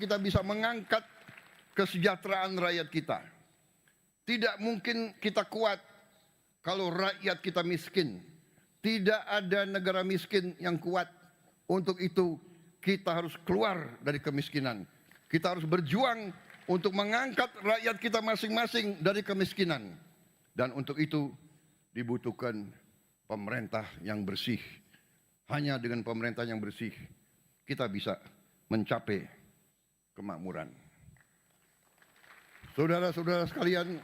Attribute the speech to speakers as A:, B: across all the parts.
A: kita bisa mengangkat kesejahteraan rakyat kita. Tidak mungkin kita kuat kalau rakyat kita miskin. Tidak ada negara miskin yang kuat. Untuk itu kita harus keluar dari kemiskinan. Kita harus berjuang untuk mengangkat rakyat kita masing-masing dari kemiskinan. Dan untuk itu dibutuhkan pemerintah yang bersih. Hanya dengan pemerintah yang bersih kita bisa mencapai kemakmuran. Saudara-saudara sekalian,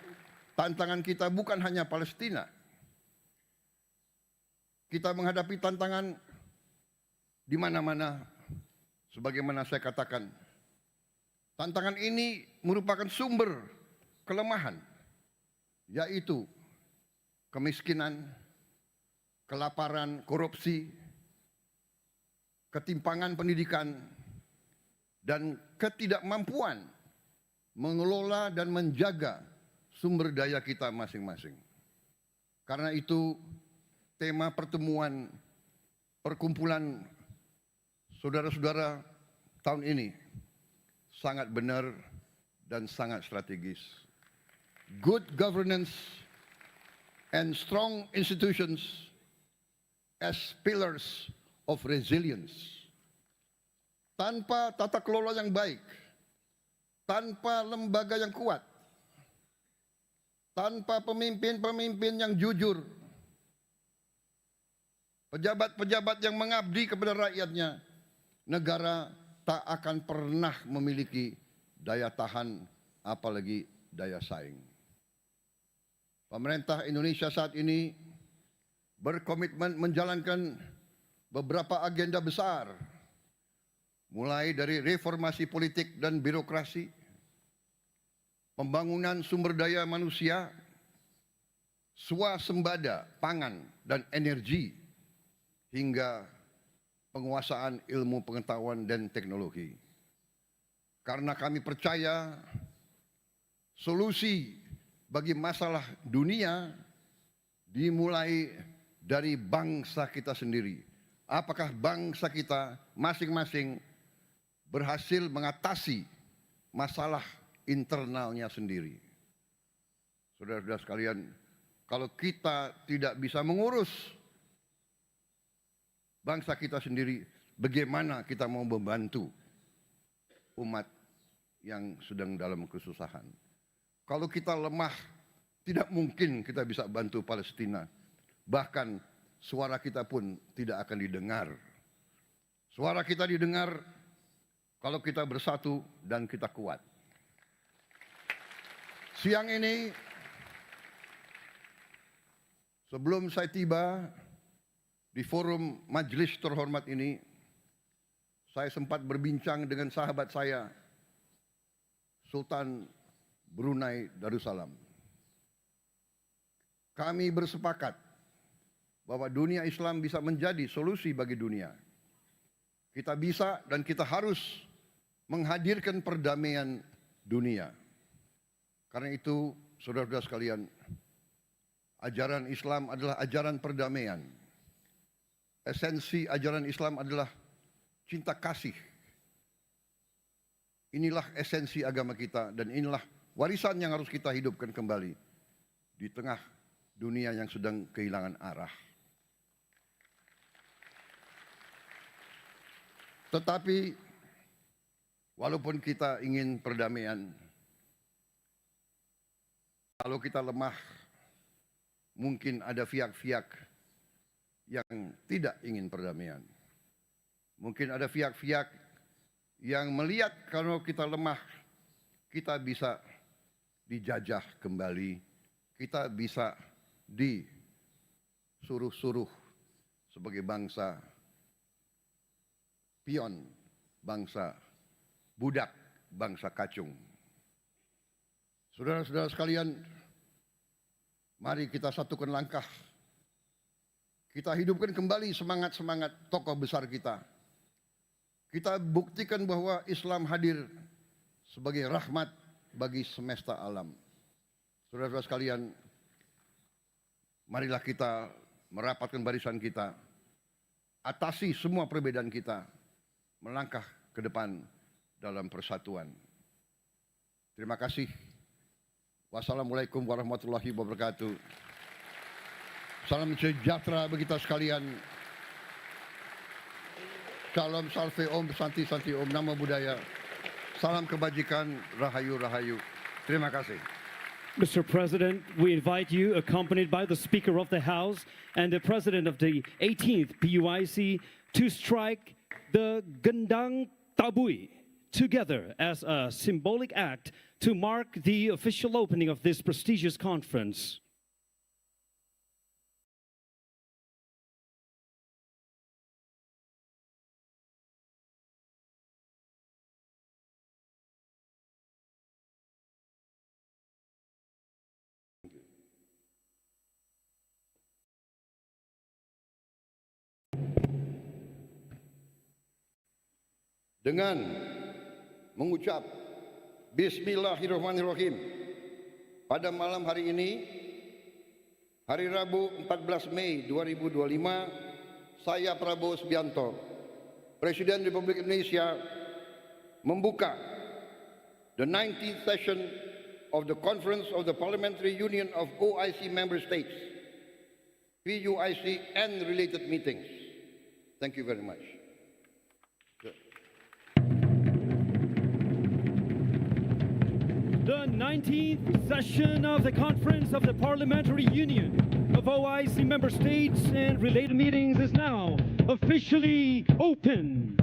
A: tantangan kita bukan hanya Palestina. Kita menghadapi tantangan di mana-mana, sebagaimana saya katakan. Tantangan ini merupakan sumber kelemahan, yaitu kemiskinan, kelaparan, korupsi, ketimpangan pendidikan, dan ketidakmampuan mengelola dan menjaga sumber daya kita masing-masing. Karena itu tema pertemuan perkumpulan saudara-saudara tahun ini sangat benar dan sangat strategis. Good governance and strong institutions as pillars of resilience. Tanpa tata kelola yang baik, tanpa lembaga yang kuat, tanpa pemimpin-pemimpin yang jujur, pejabat-pejabat yang mengabdi kepada rakyatnya, negara tak akan pernah memiliki daya tahan, apalagi daya saing. Pemerintah Indonesia saat ini berkomitmen menjalankan beberapa agenda besar, mulai dari reformasi politik dan birokrasi, pembangunan sumber daya manusia, swasembada pangan dan energi, hingga penguasaan ilmu pengetahuan dan teknologi. Karena kami percaya solusi bagi masalah dunia dimulai dari bangsa kita sendiri. Apakah bangsa kita masing-masing berhasil mengatasi masalah internalnya sendiri? Saudara-saudara sekalian, kalau kita tidak bisa mengurus bangsa kita sendiri, bagaimana kita mau membantu umat yang sedang dalam kesusahan? Kalau kita lemah, tidak mungkin kita bisa bantu Palestina. Bahkan suara kita pun tidak akan didengar. Suara kita didengar kalau kita bersatu dan kita kuat. Siang ini, sebelum saya tiba di forum majelis terhormat ini, saya sempat berbincang dengan sahabat saya, Sultan Brunei Darussalam. Kami bersepakat bahwa dunia Islam bisa menjadi solusi bagi dunia. Kita bisa dan kita harus menghadirkan perdamaian dunia. Karena itu, saudara-saudara sekalian, ajaran Islam adalah ajaran perdamaian. Esensi ajaran Islam adalah cinta kasih. Inilah esensi agama kita dan inilah warisan yang harus kita hidupkan kembali di tengah dunia yang sedang kehilangan arah. Tetapi walaupun kita ingin perdamaian, kalau kita lemah, mungkin ada pihak-pihak yang tidak ingin perdamaian. Mungkin ada pihak-pihak yang melihat kalau kita lemah, kita bisa dijajah kembali, kita bisa disuruh-suruh sebagai bangsa pion, bangsa budak, bangsa kacung. Saudara-saudara sekalian, mari kita satukan langkah. Kita hidupkan kembali semangat-semangat tokoh besar kita. Kita buktikan bahwa Islam hadir sebagai rahmat bagi semesta alam. Saudara-saudara sekalian, marilah kita merapatkan barisan kita, atasi semua perbedaan kita, melangkah ke depan dalam persatuan. Terima kasih. Wassalamualaikum warahmatullahi wabarakatuh. Salam sejahtera bagi kita sekalian. Salam salve om, santi santi om, namo buddhaya. Salam kebajikan, rahayu rahayu. Terima kasih.
B: Mr. President, we invite you, accompanied by the Speaker of the House and the President of the 18th PUIC, to strike the Gendang Tabui together as a symbolic act to mark the official opening of this prestigious conference.
A: Dengan mengucap Bismillahirrahmanirrahim pada malam hari ini, hari Rabu 14 Mei 2025, saya Prabowo Subianto, Presiden Republik Indonesia, membuka the 19th session of the Conference of the Parliamentary Union of OIC Member States, PUIC and related meetings. Thank you very much.
B: The 19th session of the Conference of the Parliamentary Union of OIC Member States and related meetings is now officially open.